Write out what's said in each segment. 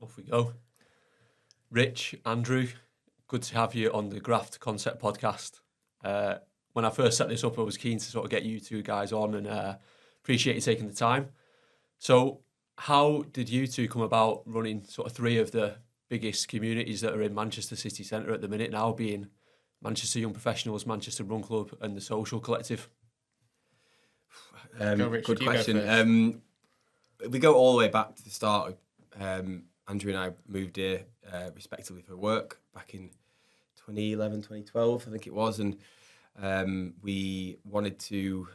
Off we go. Rich, Andrew, good to have you on the Graft Concept Podcast. When I first set this up, I was keen to sort of get you two guys on, and appreciate you taking the time. So how did you two come about running sort of three of the biggest communities that are in Manchester city centre at the minute now, being Manchester Young Professionals, Manchester Run Club and the Social Collective? Good question. We go all the way back to the start. Andrew and I moved here respectively for work back in 2011, 2012, I think it was, and we wanted to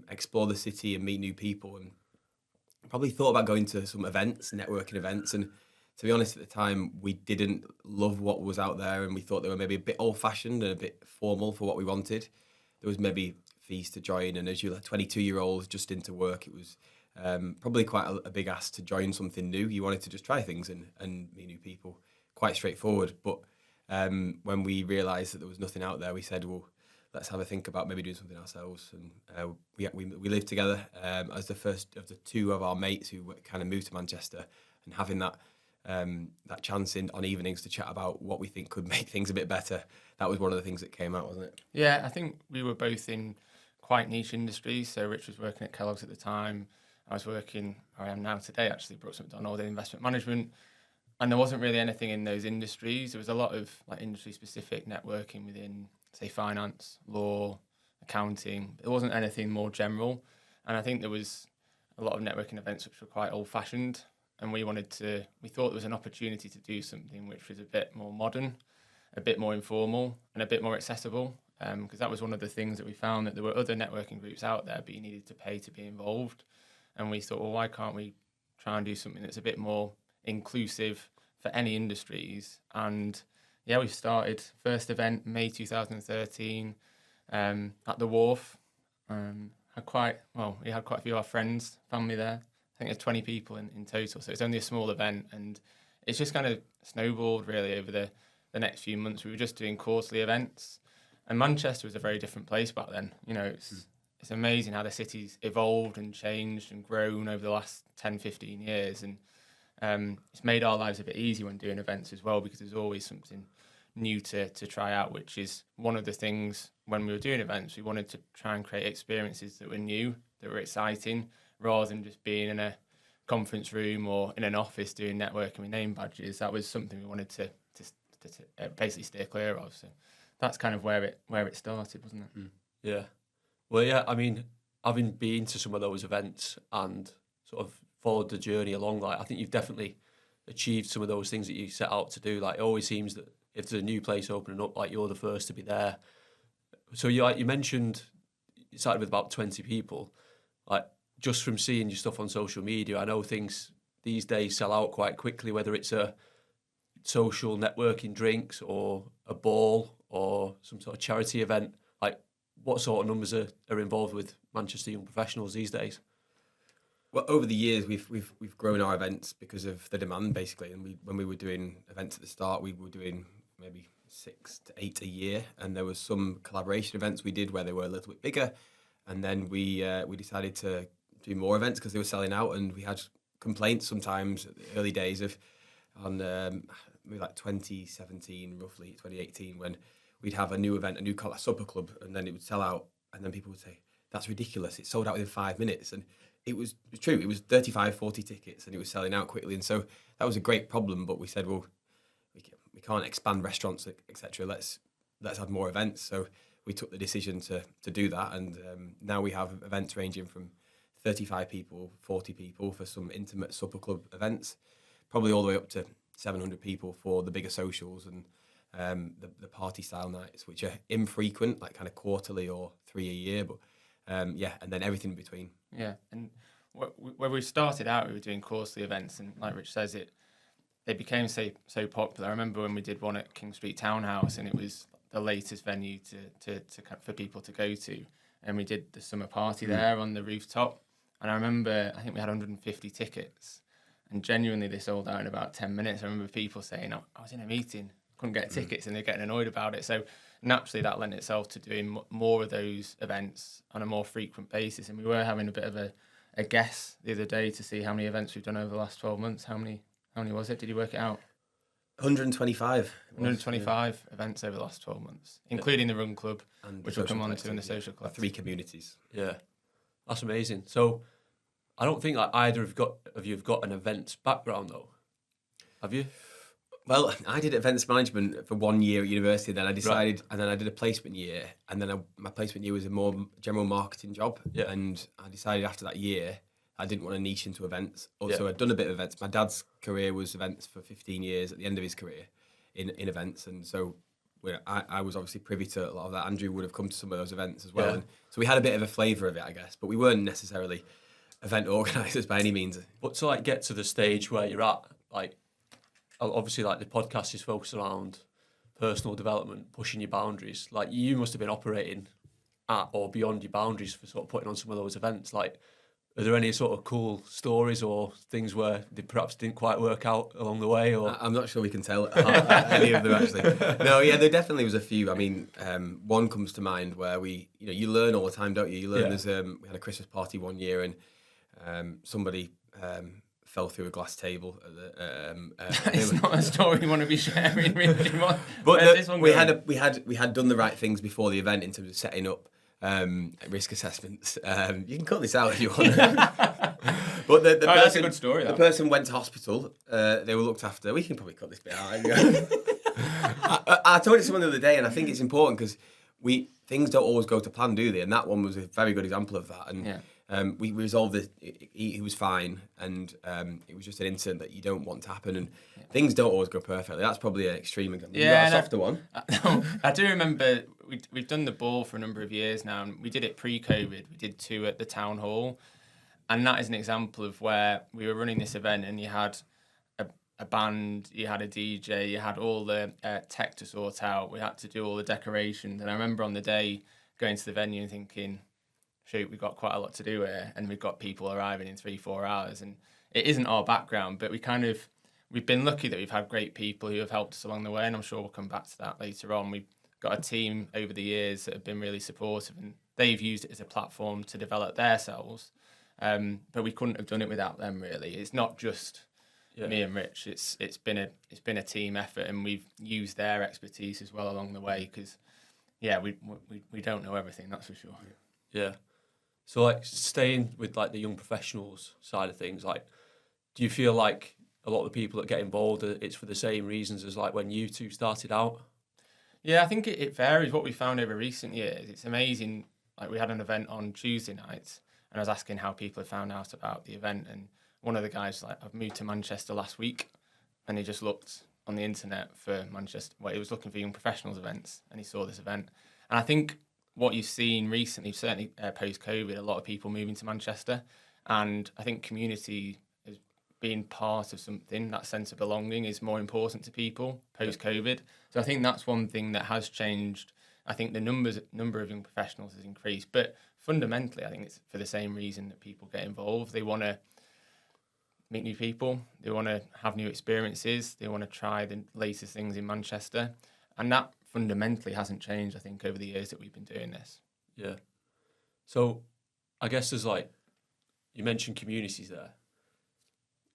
explore the city and meet new people, and probably thought about going to some events, networking events, and to be honest, at the time, we didn't love what was out there, and we thought they were maybe a bit old-fashioned and a bit formal for what we wanted. There was maybe fees to join, and as you're like 22-year-olds just into work, it was probably quite a big ask to join something new. You wanted to just try things and meet new people. Quite straightforward, but when we realised that there was nothing out there, we said, well, let's have a think about maybe doing something ourselves. And we lived together as the first of the two of our mates who kind of moved to Manchester, and having that chance on evenings to chat about what we think could make things a bit better. That was one of the things that came out, wasn't it? Yeah, I think we were both in quite niche industries. So Rich was working at Kellogg's at the time. I was working, I am now today actually, Brooks McDonald in investment management. And there wasn't really anything in those industries. There was a lot of like industry-specific networking within, say, finance, law, accounting. There wasn't anything more general. And I think there was a lot of networking events which were quite old-fashioned. And we thought there was an opportunity to do something which was a bit more modern, a bit more informal, and a bit more accessible. Because that was one of the things that we found, that there were other networking groups out there, but you needed to pay to be involved. And we thought, well, why can't we try and do something that's a bit more inclusive for any industries? And yeah, we started first event May 2013 at the Wharf. We had quite a few of our friends, family there. I think there's 20 people in total, so it's only a small event, and it's just kind of snowballed really over the next few months. We were just doing quarterly events, and Manchester was a very different place back then. You know, it's amazing how the city's evolved and changed and grown over the last 10, 15 years, and it's made our lives a bit easier when doing events as well, because there's always something new to try out, which is one of the things when we were doing events. We wanted to try and create experiences that were new, that were exciting, rather than just being in a conference room or in an office doing networking with name badges. That was something we wanted to basically steer clear of. So that's kind of where it started, wasn't it? Yeah. Well, yeah, I mean, having been to some of those events and sort of followed the journey along, like, I think you've definitely achieved some of those things that you set out to do. Like, it always seems that if there's a new place opening up, like, you're the first to be there. So you mentioned you started with about 20 people. Like, just from seeing your stuff on social media, I know things these days sell out quite quickly, whether it's a social networking drinks or a ball or some sort of charity event. Like, what sort of numbers are involved with Manchester Young Professionals these days? Well, over the years, we've grown our events because of the demand, basically. And when we were doing events at the start, we were doing maybe 6 to 8 a year, and there was some collaboration events we did where they were a little bit bigger, and then we decided to do more events because they were selling out, and we had complaints sometimes at the early days on maybe like 2017, roughly 2018, when we'd have a new event, a supper club, and then it would sell out, and then people would say, that's ridiculous, it sold out within 5 minutes. And it was true, it was 35, 40 tickets, and it was selling out quickly. And so that was a great problem, but we said, well, we can't expand restaurants, etc. Let's have more events. So we took the decision to do that, and now we have events ranging from 35 people, 40 people for some intimate supper club events, probably all the way up to 700 people for the bigger socials and the party style nights, which are infrequent, like kind of quarterly or 3 a year, but and then everything in between. Yeah, and when we started out, we were doing quarterly events, and like Rich says, they became so popular. I remember when we did one at King Street Townhouse, and it was the latest venue for people to go to, and we did the summer party there on the rooftop. And I remember, I think we had 150 tickets, and genuinely they sold out in about 10 minutes. I remember people saying, I was in a meeting, couldn't get tickets, and they're getting annoyed about it. So naturally that lent itself to doing more of those events on a more frequent basis. And we were having a bit of a guess the other day to see how many events we've done over the last 12 months, how many How many was it? Did you work it out? 125. 125 events over the last 12 months, including the Run Club, And which we'll come on to in the social collective. collective. 3 communities. Yeah, that's amazing. So I don't think like either of you have got an events background though. Have you? Well, I did events management for 1 year at university. Then I decided, and then I did a placement year, and then my placement year was a more general marketing job. Yeah. And I decided after that year, I didn't want to niche into events. Also, Yeah. I'd done a bit of events. My dad's career was events for 15 years at the end of his career in events. And so I was obviously privy to a lot of that. Andrew would have come to some of those events as well. Yeah. And so we had a bit of a flavour of it, I guess. But we weren't necessarily event organisers by any means. But to like get to the stage where you're at, like obviously like the podcast is focused around personal development, pushing your boundaries. Like you must have been operating at or beyond your boundaries for sort of putting on some of those events. Like, are there any sort of cool stories or things where they perhaps didn't quite work out along the way? Or I'm not sure we can tell any of them actually. No, yeah, there definitely was a few. I mean, one comes to mind where you learn all the time, don't you? You learn. Yeah. We had a Christmas party 1 year and somebody fell through a glass table. It's not a story you want to be sharing, really. But we had done the right things before the event in terms of setting up risk assessments. You can cut this out if you want. But the person, that's a good story. The person went to hospital. They were looked after. We can probably cut this bit out. I told it to someone the other day, and I think it's important because things don't always go to plan, do they? And that one was a very good example of that. And we resolved it. He was fine, and it was just an incident that you don't want to happen. And things don't always go perfectly. That's probably an extreme example. Yeah, you got a softer one. I do remember we've done the ball for a number of years now, and we did it pre-COVID. We did 2 at the town hall, and that is an example of where we were running this event, and you had a band, you had a DJ, you had all the tech to sort out. We had to do all the decorations, and I remember on the day going to the venue and thinking, shoot, we've got quite a lot to do here, and we've got people arriving in 3-4 hours, and it isn't our background, but we've been lucky that we've had great people who have helped us along the way, and I'm sure we'll come back to that later on. We've got a team over the years that have been really supportive, and they've used it as a platform to develop themselves, but we couldn't have done it without them, really. It's not just me and Rich. It's been a team effort, and we've used their expertise as well along the way, because we don't know everything, that's for sure. Yeah. So like staying with like the young professionals side of things, like do you feel like a lot of the people that get involved, it's for the same reasons as like when you two started out? Yeah, I think it varies. What we found over recent years, it's amazing. Like we had an event on Tuesday night, and I was asking how people had found out about the event, and one of the guys was like, I've moved to Manchester last week, and he just looked on the internet for Manchester. Well, he was looking for young professionals events, and he saw this event. And I think what you've seen recently, certainly post-COVID, a lot of people moving to Manchester, and I think community as being part of something, that sense of belonging is more important to people post-COVID. So I think that's one thing that has changed. I think the number of young professionals has increased, but fundamentally, I think it's for the same reason that people get involved. They want to meet new people, they want to have new experiences, they want to try the latest things in Manchester, and that fundamentally hasn't changed, I think, over the years that we've been doing this. Yeah. So I guess there's like, you mentioned communities there.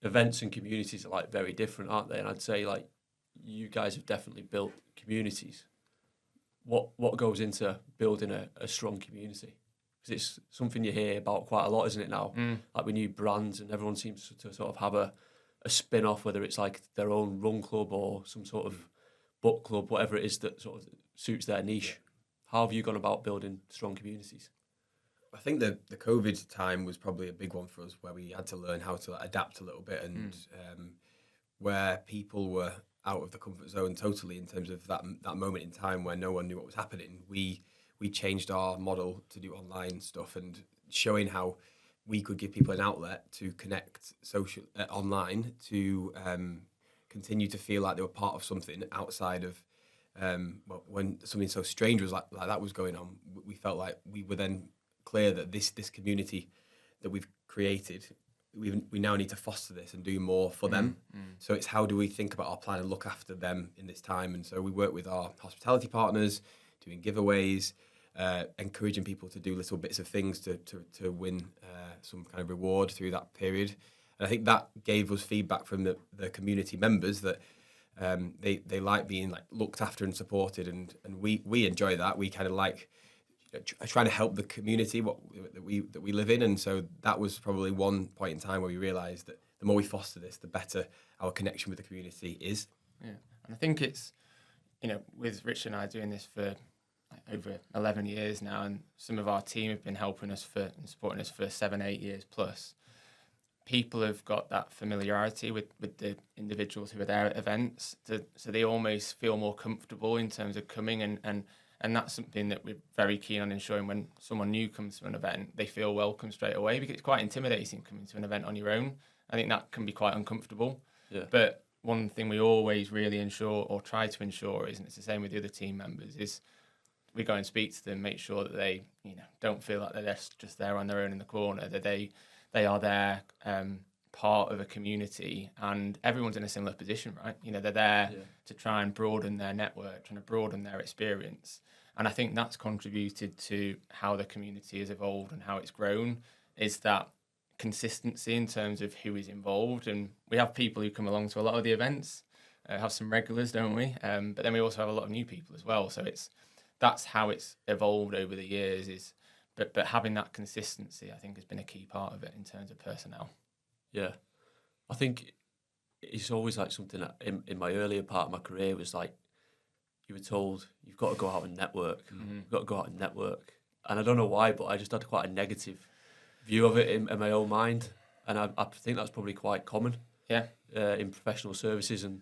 Events and communities are like very different, aren't they? And I'd say like you guys have definitely built communities. What goes into building a strong community? Because it's something you hear about quite a lot, isn't it now? Like with new brands, and everyone seems to sort of have a spin-off, whether it's like their own run club or some sort of book club, whatever it is that sort of suits their niche. How have you gone about building strong communities? I think the COVID time was probably a big one for us, where we had to learn how to adapt a little bit, and where people were out of the comfort zone totally in terms of that moment in time where no one knew what was happening. We changed our model to do online stuff, and showing how we could give people an outlet to connect social online, to continue to feel like they were part of something outside of when something so strange was like that was going on. We felt like we were then clear that this community that we've created, we now need to foster this and do more for them. So it's how do we think about our plan and look after them in this time. And so we work with our hospitality partners, doing giveaways, encouraging people to do little bits of things to win some kind of reward through that period. And I think that gave us feedback from the community members that they like being like looked after and supported, and we enjoy that. We kind of like trying to help the community that we live in, and so that was probably one point in time where we realised that the more we foster this, the better our connection with the community is. Yeah, and I think it's, with Rich and I doing this for over 11 years now, and some of our team have been helping us and supporting us for 7-8 years plus. People have got that familiarity with the individuals who are there at events, so they almost feel more comfortable in terms of coming, and that's something that we're very keen on ensuring. When someone new comes to an event, they feel welcome straight away, because it's quite intimidating coming to an event on your own. I think that can be quite uncomfortable. Yeah. But one thing we always really ensure, or try to ensure, is, and it's the same with the other team members, is we go and speak to them, make sure that they don't feel like they're just there on their own in the corner, that they are there, part of a community, and everyone's in a similar position, right? They're there to try and broaden their network, trying to broaden their experience. And I think that's contributed to how the community has evolved and how it's grown, is that consistency in terms of who is involved. And we have people who come along to a lot of the events, have some regulars, don't we? But then we also have a lot of new people as well. So that's how it's evolved over the years, but having that consistency, I think, has been a key part of it in terms of personnel. Yeah, I think it's always like something that in my earlier part of my career was like, you were told you've got to go out and network. Mm-hmm. You've got to go out and network. And I don't know why, but I just had quite a negative view of it in my own mind. And I think that's probably quite common in professional services and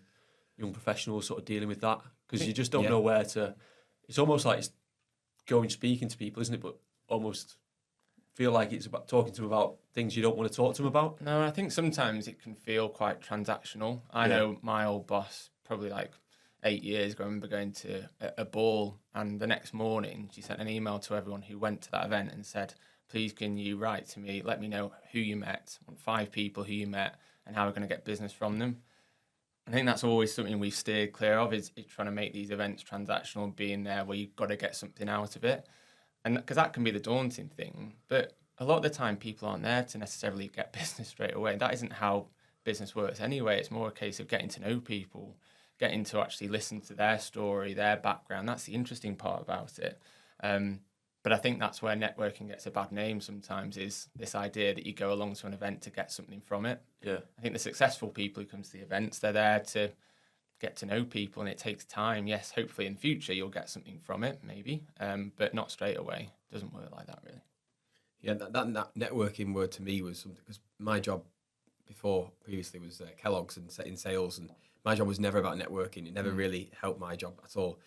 young professionals sort of dealing with that. Because you just don't know where to... It's almost like it's going speaking to people, isn't it? But almost feel like it's about talking to them about things you don't want to talk to them about. No, I think sometimes it can feel quite transactional. I know my old boss, probably like 8 years ago, I remember going to a ball, and the next morning she sent an email to everyone who went to that event and said, please can you write to me, let me know who you met, 5 people who you met, and how we're going to get business from them. I think that's always something we've steered clear of, is trying to make these events transactional, being there where you've got to get something out of it. And because that can be the daunting thing, but a lot of the time people aren't there to necessarily get business straight away. That isn't how business works anyway. It's more a case of getting to know people, getting to actually listen to their story, their background. That's the interesting part about it. But I think that's where networking gets a bad name sometimes, is this idea that you go along to an event to get something from it. Yeah. I think the successful people who come to the events, they're there to get to know people, and it takes time. Yes, hopefully in future you'll get something from it, maybe, but not straight away. It doesn't work like that, really. Yeah, that networking word to me was something, because my job previously was Kellogg's and in sales, and my job was never about networking. It never really helped my job at all.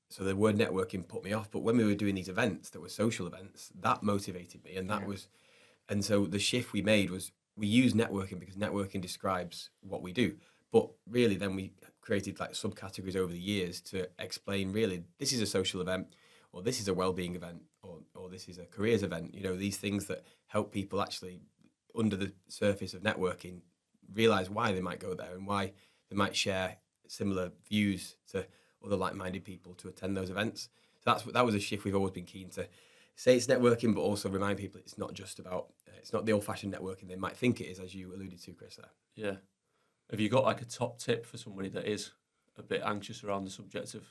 So the word networking put me off. But when we were doing these events that were social events, that motivated me, and and so the shift we made was we use networking because networking describes what we do. But really, then we created like subcategories over the years to explain, really, this is a social event, or this is a wellbeing event, or this is a careers event. These things that help people actually, under the surface of networking, realise why they might go there and why they might share similar views to other like-minded people to attend those events. So that was a shift we've always been keen to say. It's networking, but also remind people it's not just about, it's not the old-fashioned networking they might think it is, as you alluded to, Chris, there. Yeah. Have you got like a top tip for somebody that is a bit anxious around the subject of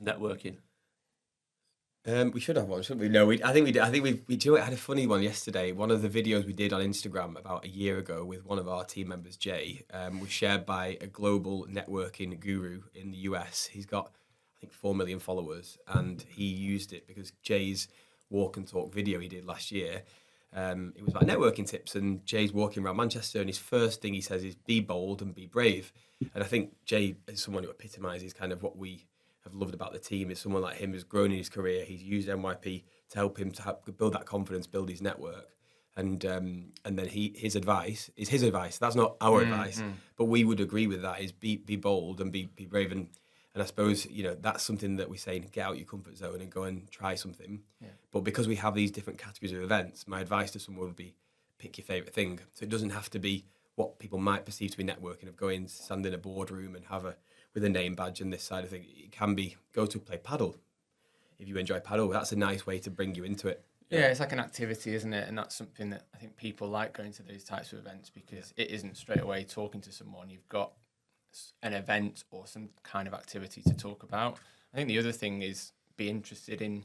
networking? We should have one, shouldn't we? No, I think we did. I think we do. I had a funny one yesterday. One of the videos we did on Instagram about a year ago with one of our team members, Jay, was shared by a global networking guru in the US. He's got, I think, 4 million followers, and he used it because Jay's walk and talk video he did last year, it was about networking tips, and Jay's walking around Manchester, and his first thing he says is be bold and be brave. And I think Jay is someone who epitomises kind of what we have loved about the team, is someone like him who's grown in his career. He's used NYP to help him to build that confidence, build his network. And then his advice is his advice. That's not our advice, but we would agree with that, is be bold and be brave. And I suppose, that's something that we say, get out your comfort zone and go and try something. Yeah. But because we have these different categories of events, my advice to someone would be pick your favourite thing. So it doesn't have to be what people might perceive to be networking, of going, stand in a boardroom and with a name badge and this side of thing. It can be go to play paddle. If you enjoy paddle, that's a nice way to bring you into it. Yeah, it's like an activity, isn't it? And that's something that I think people like going to those types of events because it isn't straight away talking to someone. You've got an event or some kind of activity to talk about. I think the other thing is be interested in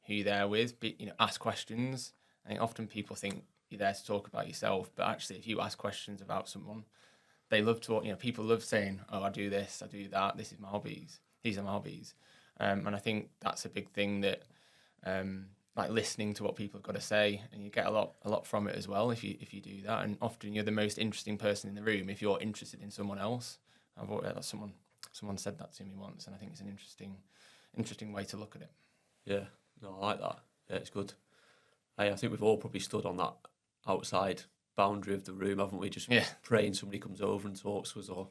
who you're there with. Ask questions. I think often people think you're there to talk about yourself, but actually, if you ask questions about someone, they love to. People love saying, "Oh, I do this, I do that. This is my hobbies. These are my hobbies." And I think that's a big thing that. Like listening to what people have got to say, and you get a lot from it as well if you do that. And often you're the most interesting person in the room if you're interested in someone else. Someone said that to me once, and I think it's an interesting way to look at it. Yeah, no, I like that. Yeah, it's good. I think we've all probably stood on that outside boundary of the room, haven't we? Just praying somebody comes over and talks to us or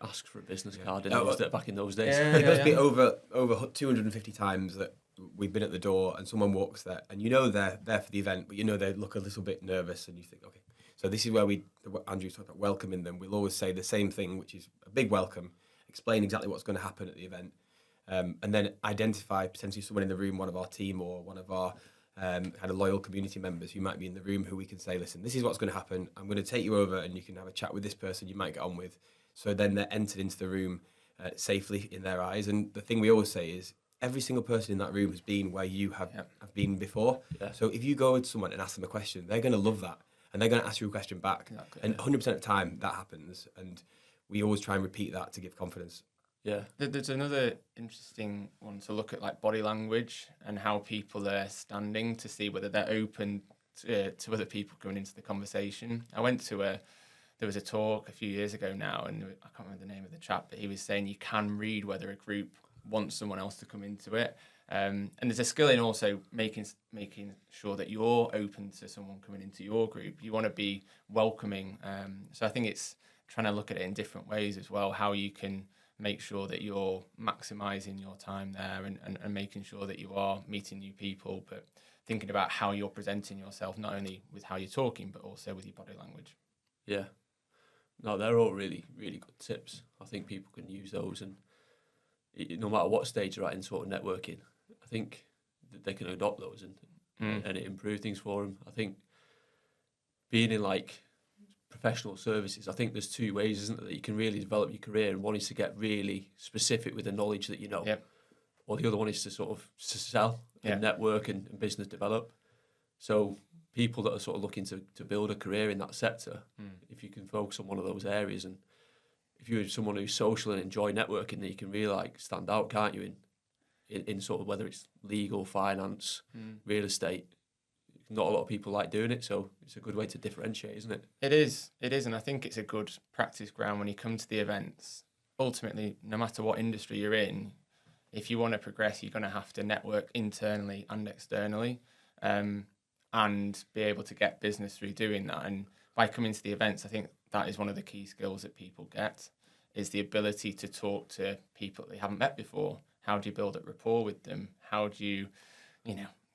asks for a business card back in those days. It must be over 250 times that we've been at the door and someone walks there and they're there for the event, but they look a little bit nervous and you think, okay, so this is where Andrew talked about welcoming them. We'll always say the same thing, which is a big welcome, explain exactly what's going to happen at the event, and then identify potentially someone in the room, one of our team or one of our kind of loyal community members who might be in the room who we can say, listen, this is what's going to happen. I'm going to take you over and you can have a chat with this person you might get on with. So then they're entered into the room safely in their eyes. And the thing we always say is, every single person in that room has been where you have been before. Yeah. So if you go with someone and ask them a question, they're going to love that. And they're going to ask you a question back. Exactly, and 100% of the time, that happens. And we always try and repeat that to give confidence. Yeah. There's another interesting one to look at, like body language and how people are standing to see whether they're open to other people coming into the conversation. I went to there was a talk a few years ago now, and I can't remember the name of the chap, but he was saying you can read whether a group wants someone else to come into it. And there's a skill in also making sure that you're open to someone coming into your group. You want to be welcoming. So I think it's trying to look at it in different ways as well, how you can make sure that you're maximising your time there and making sure that you are meeting new people, but thinking about how you're presenting yourself, not only with how you're talking, but also with your body language. Yeah. No, they're all really, really good tips. I think people can use those, and no matter what stage you're at in sort of networking, I think that they can adopt those and it improve things for them. I think being in like professional services, I think there's two ways, isn't there, that you can really develop your career, and one is to get really specific with the knowledge that you know, or the other one is to sort of sell and network and business develop. So people that are sort of looking to build a career in that sector, if you can focus on one of those areas, and if you're someone who's social and enjoy networking, then you can really like stand out, can't you, in sort of whether it's legal, finance, real estate. Not a lot of people like doing it, so it's a good way to differentiate, isn't it? It is, and I think it's a good practice ground when you come to the events. Ultimately, no matter what industry you're in, if you want to progress, you're going to have to network internally and externally, and be able to get business through doing that. And by coming to the events, I think that is one of the key skills that people get, is the ability to talk to people they haven't met before. How do you build a rapport with them? How do you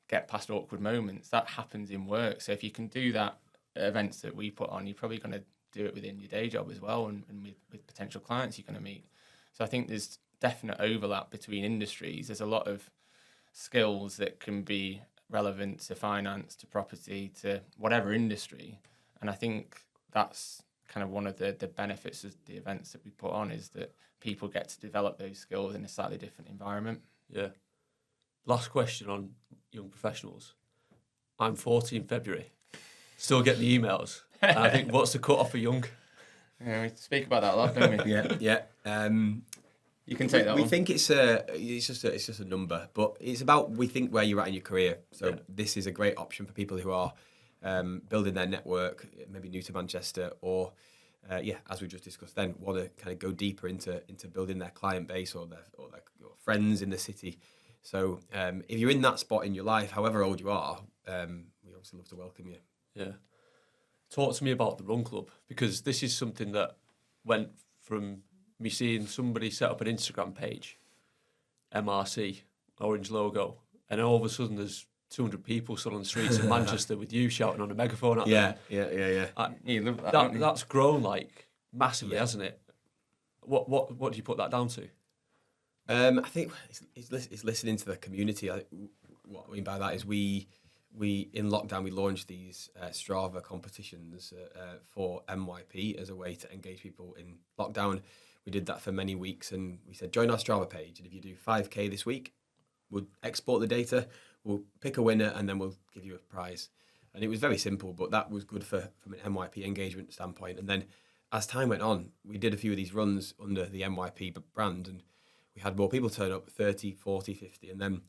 get past awkward moments? That happens in work. So if you can do that at events that we put on, you're probably going to do it within your day job as well, and with potential clients you're going to meet. So I think there's definite overlap between industries. There's a lot of skills that can be relevant to finance, to property, to whatever industry. And I think that's kind of one of the benefits of the events that we put on, is that people get to develop those skills in a slightly different environment. Yeah. Last question on young professionals. I'm 40 in February. Still get the emails. And I think, what's the cut-off for young? Yeah, we speak about that a lot, don't we? Yeah. You can take that we one. think it's just a number, but it's about, we think, where you're at in your career. So this is a great option for people who are building their network, maybe new to Manchester, or as we just discussed, then want to kind of go deeper into building their client base or their friends in the city. So if you're in that spot in your life, however old you are, we obviously love to welcome you. Yeah. Talk to me about the Run Club, because this is something that went from me seeing somebody set up an Instagram page, MRC, orange logo, and all of a sudden there's 200 people stood on the streets of Manchester with you shouting on a megaphone at them. Yeah. You love that, that's grown like massively, hasn't it? What do you put that down to? I think it's listening to the community. What I mean by that is we in lockdown we launched these Strava competitions for NYP as a way to engage people in lockdown. We did that for many weeks, and we said join our Strava page, and if you do 5k this week, we'll export the data, we'll pick a winner, and then we'll give you a prize. And it was very simple, but that was good from an NYP engagement standpoint. And then as time went on, we did a few of these runs under the NYP brand, and we had more people turn up, 30, 40, 50. And then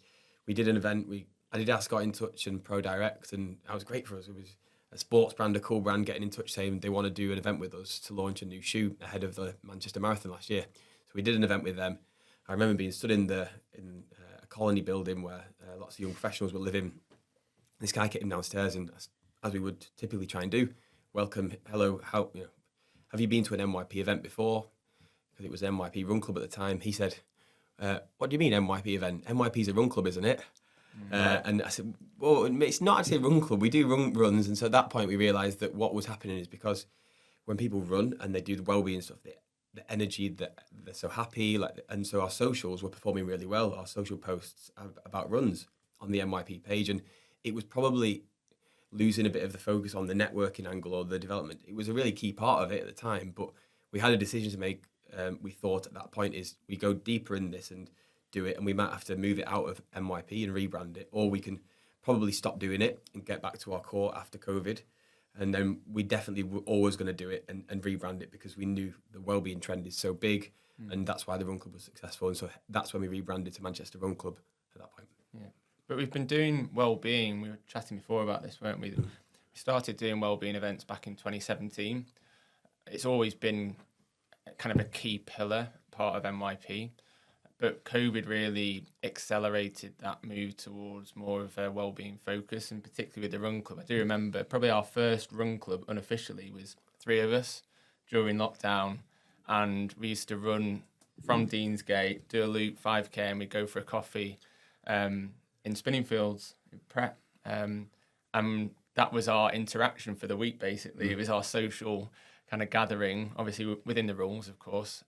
we did an event. Adidas got in touch and ProDirect, and that was great for us. It was a sports brand, a cool brand, getting in touch saying they want to do an event with us to launch a new shoe ahead of the Manchester Marathon last year. So we did an event with them. I remember being stood in a colony building where lots of young professionals were living. This guy came downstairs, and as we would typically try and do, welcome, hello, have you been to an NYP event before? Because it was NYP Run Club at the time. He said, what do you mean NYP event? NYP's a run club, isn't it? And I said, well, it's not actually a run club. We do runs. And so at that point, we realised that what was happening is because when people run and they do the Wellbeing stuff, the energy, that they're so happy. And so our socials were performing really well. Our social posts about runs on the NYP page. And it was probably losing a bit of the focus on the networking angle or the development. It was a really key part of it at the time, but we had a decision to make. We thought at that point is we go deeper in this and do it, and we might have to move it out of NYP and rebrand it, or we can probably stop doing it and get back to our core after COVID. And then we definitely were always going to do it and rebrand it because we knew the Wellbeing trend is so big, and that's why the Run Club was successful. And so that's when we rebranded to Manchester Run Club at that point. Yeah. But we've been doing Wellbeing. We were chatting before about this, weren't we? We started doing Wellbeing events back in 2017. It's always been kind of a key pillar part of NYP, but COVID really accelerated that move towards more of a Wellbeing focus, and particularly with the Run Club. I do remember probably our first Run Club unofficially was 3 of us during lockdown, and we used to run from Deansgate, do a loop 5k, and we'd go for a coffee in Spinningfields, in Pret. And that was our interaction for the week, basically. It was our social kind of gathering, obviously within the rules, of course.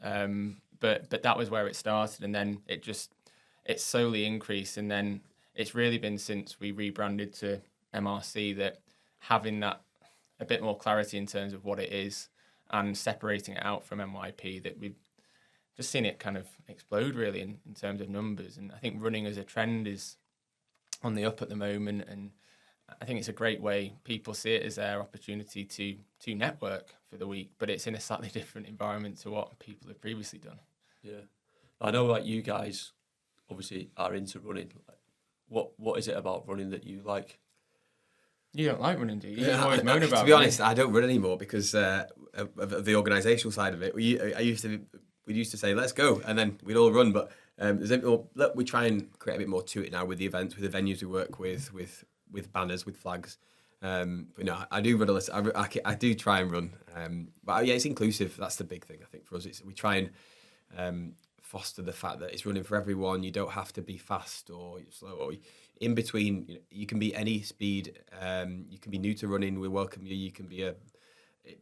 But that was where it started, and then it slowly increased, and then it's really been since we rebranded to MRC that having that a bit more clarity in terms of what it is and separating it out from NYP, that we've just seen it kind of explode really in terms of numbers. And I think running as a trend is on the up at the moment, and I think it's a great way. People see it as their opportunity to network for the week, but it's in a slightly different environment to what people have previously done. Yeah, I know like you guys obviously are into running. What is it about running that you like? You don't like running, do you? You always moan about it. To be honest, I don't run anymore because of the organisational side of it. We used to say, let's go, and then we'd all run. But we try and create a bit more to it now with the events, with the venues we work with banners, with flags. But no, I do run a list. I do try and run. But yeah, it's inclusive. That's the big thing, I think, for us. We try and foster the fact that it's running for everyone. You don't have to be fast or slow or in between. You can be any speed. You can be new to running. We welcome you. You can be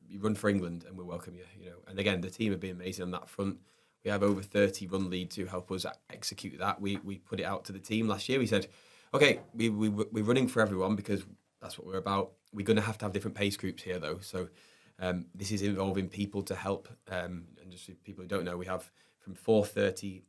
you run for England and we welcome you. And again, the team have been amazing on that front. We have over 30 run leads who help us execute that. We put it out to the team last year. We said, okay, we're running for everyone because that's what we're about. We're going to have different pace groups here though. So this is involving people to help. And just for people who don't know, we have from 4:30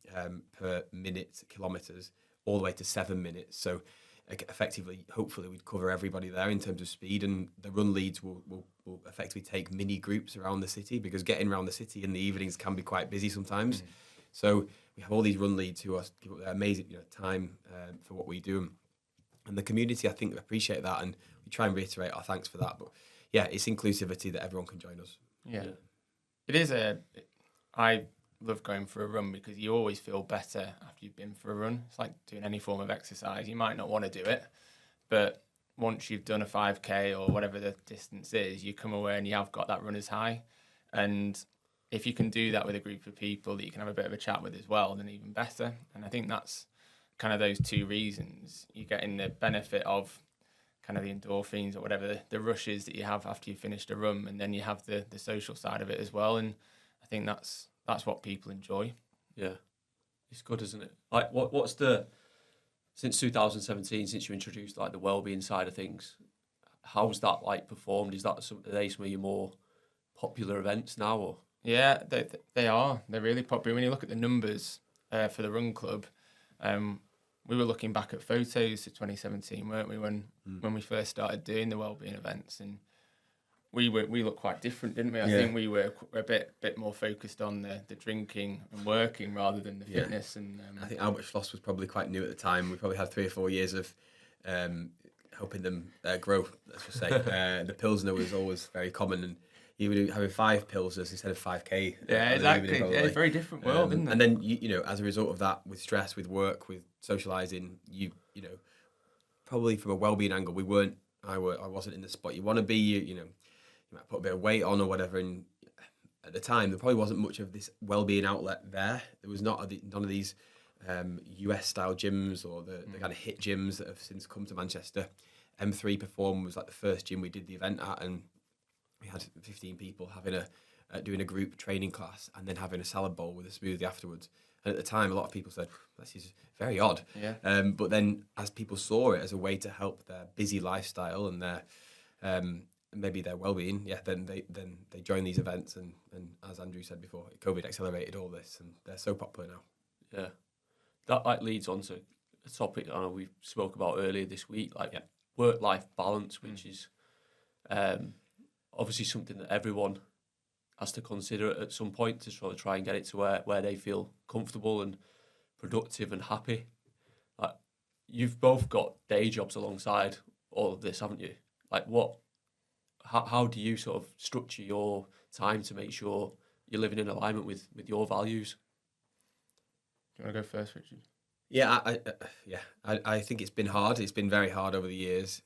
per minute kilometres all the way to 7 minutes. So effectively, hopefully we'd cover everybody there in terms of speed, and the run leads will effectively take mini groups around the city, because getting around the city in the evenings can be quite busy sometimes. So we have all these run leads who give up their amazing time for what we do, and the community I think appreciate that, and we try and reiterate our thanks for that. But yeah, it's inclusivity that everyone can join us. Yeah. It is I love going for a run because you always feel better after you've been for a run. It's like doing any form of exercise. You might not want to do it, but once you've done a 5k or whatever the distance is, you come away and you have got that runner's high. And if you can do that with a group of people that you can have a bit of a chat with as well, then even better. And I think that's kind of those two reasons. You're getting the benefit of kind of the endorphins or whatever, the rushes that you have after you've finished a run, and then you have the social side of it as well. And I think that's what people enjoy. Yeah, it's good, isn't it? Like, what's the since 2017, since you introduced like the wellbeing side of things, how's that like performed? Is that are they some of your more popular events now? Or Yeah, they are. They're really popular. When you look at the numbers for the Run Club, we were looking back at photos to 2017, weren't we, when we first started doing the wellbeing events, and we looked quite different, didn't we? I think we were a bit more focused on the drinking and working rather than the fitness. And I think Albert Schloss was probably quite new at the time. We probably had 3 or 4 years of helping them grow, let's just say. The Pilsner was always very common, and you were having 5 Pilsners instead of 5K. Yeah, exactly. Yeah, it's a very different world, isn't it? And then, you know, as a result of that, with stress, with work, with socialising, you know, probably from a wellbeing angle, I wasn't in the spot you want to be. You know, you might put a bit of weight on or whatever, and at the time there probably wasn't much of this wellbeing outlet there. There was none of these US style gyms or the kind of hit gyms that have since come to Manchester. M3 Perform was like the first gym we did the event at, and we had 15 people having doing a group training class and then having a salad bowl with a smoothie afterwards. And at the time, a lot of people said, this is very odd. Yeah. But then as people saw it as a way to help their busy lifestyle and their maybe their well-being, then they joined these events. And as Andrew said before, COVID accelerated all this, and they're so popular now. yeah, that like leads on to a topic I know we spoke about earlier this week, like work-life balance, which is obviously something that everyone has to consider at some point to sort of try and get it to where they feel comfortable and productive and happy. Like, you've both got day jobs alongside all of this, haven't you? Like, how do you sort of structure your time to make sure you're living in alignment with your values? Do you want to go first, Richard? Yeah, I think it's been hard. It's been very hard over the years.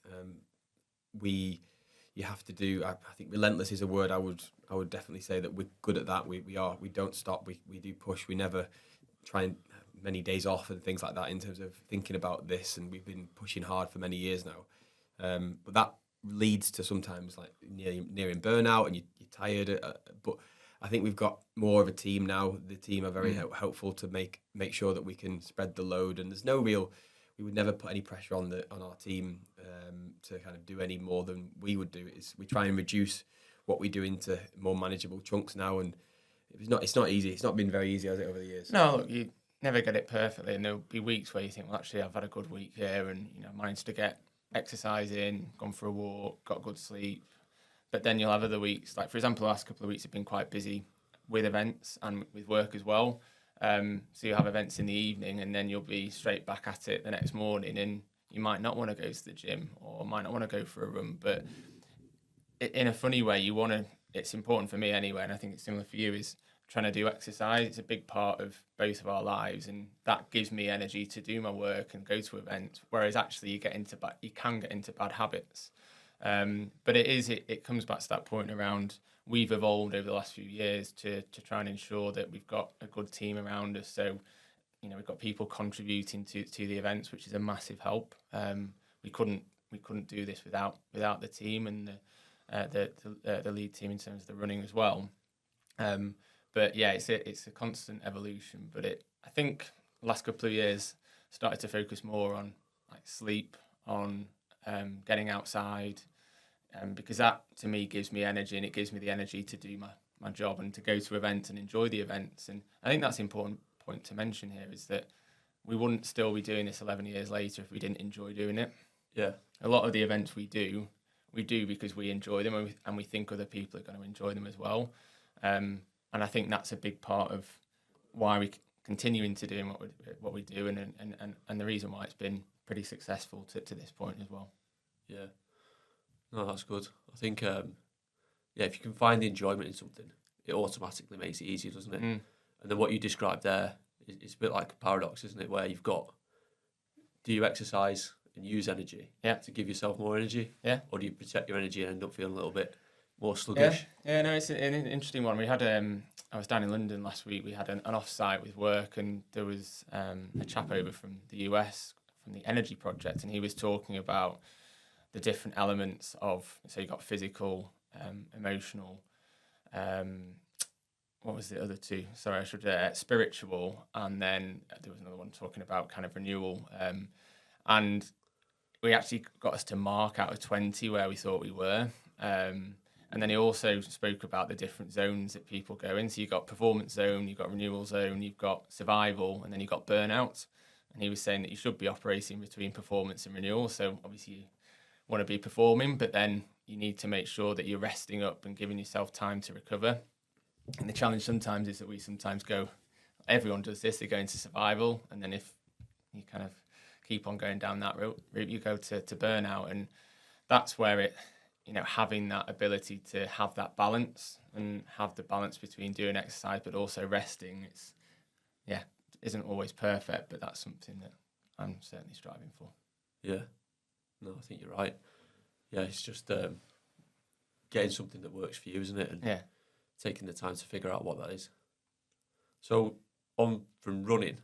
You have to do. I think relentless is a word. I would definitely say that we're good at that. We don't stop. We do push. We never try and have many days off and things like that in terms of thinking about this. And we've been pushing hard for many years now. But that leads to sometimes like nearing burnout, and you're tired. But I think we've got more of a team now. The team are very helpful to make sure that we can spread the load, and there's no real. We would never put any pressure on our team to kind of do any more than we would do. We try and reduce what we do into more manageable chunks now, and it's not easy. It's not been very easy, has it, over the years? No, look, you never get it perfectly, and there'll be weeks where you think, well, actually, I've had a good week here, and managed to get exercise in, gone for a walk, got good sleep. But then you'll have other weeks, like for example, the last couple of weeks have been quite busy with events and with work as well. So you have events in the evening, and then you'll be straight back at it the next morning, and you might not want to go to the gym or might not want to go for a run. But in a funny way, it's important for me anyway, and I think it's similar for you, is trying to do exercise. It's a big part of both of our lives, and that gives me energy to do my work and go to events. Whereas actually you can get into bad habits. But it comes back to that point around we've evolved over the last few years to try and ensure that we've got a good team around us. So, we've got people contributing to the events, which is a massive help. We couldn't do this without the team and the lead team in terms of the running as well. But yeah, it's a constant evolution. But I think the last couple of years started to focus more on like sleep, on getting outside, because that to me gives me energy, and it gives me the energy to do my job and to go to events and enjoy the events. And I think that's an important point to mention here, is that we wouldn't still be doing this 11 years later if we didn't enjoy doing it. Yeah, a lot of the events we do because we enjoy them, and we think other people are going to enjoy them as well. And I think that's a big part of why we continuing to doing what we do, and the reason why it's been pretty successful to this point as well. Yeah. No, that's good. I think, if you can find the enjoyment in something, it automatically makes it easier, doesn't it? And then what you described there is a bit like a paradox, isn't it? Where do you exercise and use energy to give yourself more energy? Yeah. Or do you protect your energy and end up feeling a little bit more sluggish? Yeah, no, it's an interesting one. We had, I was down in London last week. We had an off-site with work, and there was a chap over from the US, from the Energy Project, and he was talking about the different elements of, so you got physical, emotional, what was the other two? Sorry, spiritual, and then there was another one talking about kind of renewal. And we actually got us to mark out of 20 where we thought we were. And then he also spoke about the different zones that people go in. So you've got performance zone, you've got renewal zone, you've got survival, and then you've got burnout. And he was saying that you should be operating between performance and renewal. So obviously you want to be performing, but then you need to make sure that you're resting up and giving yourself time to recover. And the challenge sometimes is that we sometimes go, everyone does this, they go into survival. And then if you kind of keep on going down that route, you go to burnout. And that's where it, having that ability to have that balance and have the balance between doing exercise but also resting, isn't always perfect, but that's something that I'm certainly striving for. Yeah. No, I think you're right. Yeah, it's just getting something that works for you, isn't it? And taking the time to figure out what that is. So, on from running,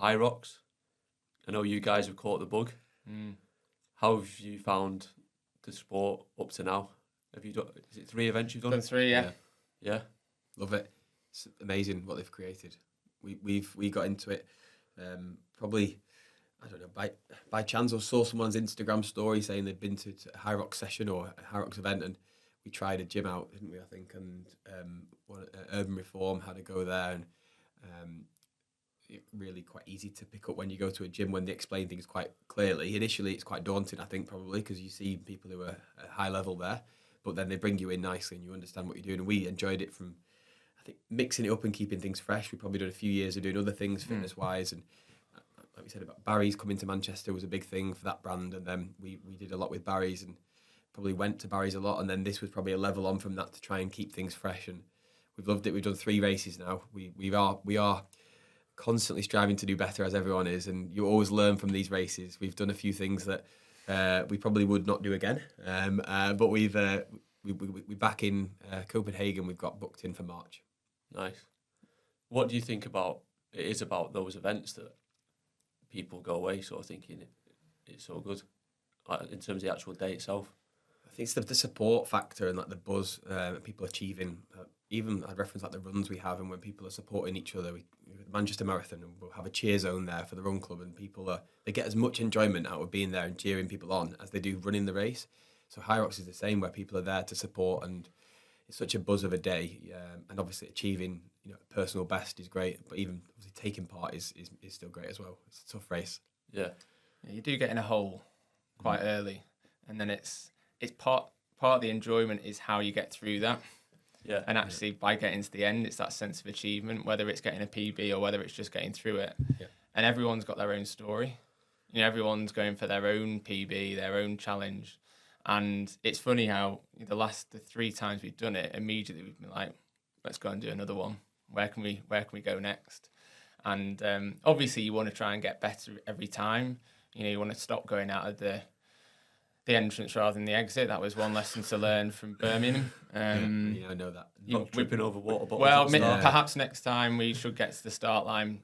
Hyrox, I know you guys have caught the bug. How have you found the sport up to now? Have you done? Is it 3 events you've done? Done 3, yeah. Yeah, Love it. It's amazing what they've created. We got into it probably, I don't know, by chance, or saw someone's Instagram story saying they'd been to a Hyrox session or a Hyrox event, and we tried a gym out, didn't we? I think, and Urban Reform had a go there, and it really quite easy to pick up when you go to a gym when they explain things quite clearly. Initially, it's quite daunting, I think, probably because you see people who are at high level there, but then they bring you in nicely and you understand what you're doing. And we enjoyed it from, I think, mixing it up and keeping things fresh. We probably done a few years of doing other things fitness wise, and like we said about Barry's coming to Manchester was a big thing for that brand, and then we did a lot with Barry's and probably went to Barry's a lot, and then this was probably a level on from that to try and keep things fresh, and we've loved it. We've done 3 races now. We are constantly striving to do better, as everyone is, and you always learn from these races. We've done a few things that we probably would not do again, but we're back in Copenhagen. We've got booked in for March. nice. What do you think about those events that people go away sort of thinking it's so good, like, in terms of the actual day itself? I think it's the support factor and like the buzz, people achieving. Even I'd reference like the runs we have, and when people are supporting each other, we the Manchester Marathon, and we'll have a cheer zone there for the run club, and they get as much enjoyment out of being there and cheering people on as they do running the race. So Hyrox is the same, where people are there to support, and it's such a buzz of a day. And obviously achieving a personal best is great, but even obviously taking part is still great as well. It's a tough race. Yeah, You do get in a hole quite early, and then it's part of the enjoyment is how you get through that. yeah. And actually, by getting to the end, it's that sense of achievement, whether it's getting a PB or whether it's just getting through it. Yeah. And everyone's got their own story. Everyone's going for their own PB, their own challenge. And it's funny how the 3 times we've done it, immediately we've been like, let's go and do another one. Where can we go next? And obviously, you want to try and get better every time. You want to stop going out of the entrance rather than the exit. That was one lesson to learn from Birmingham. I know that. Not tripping over water bottles. Well, perhaps next time we should get to the start line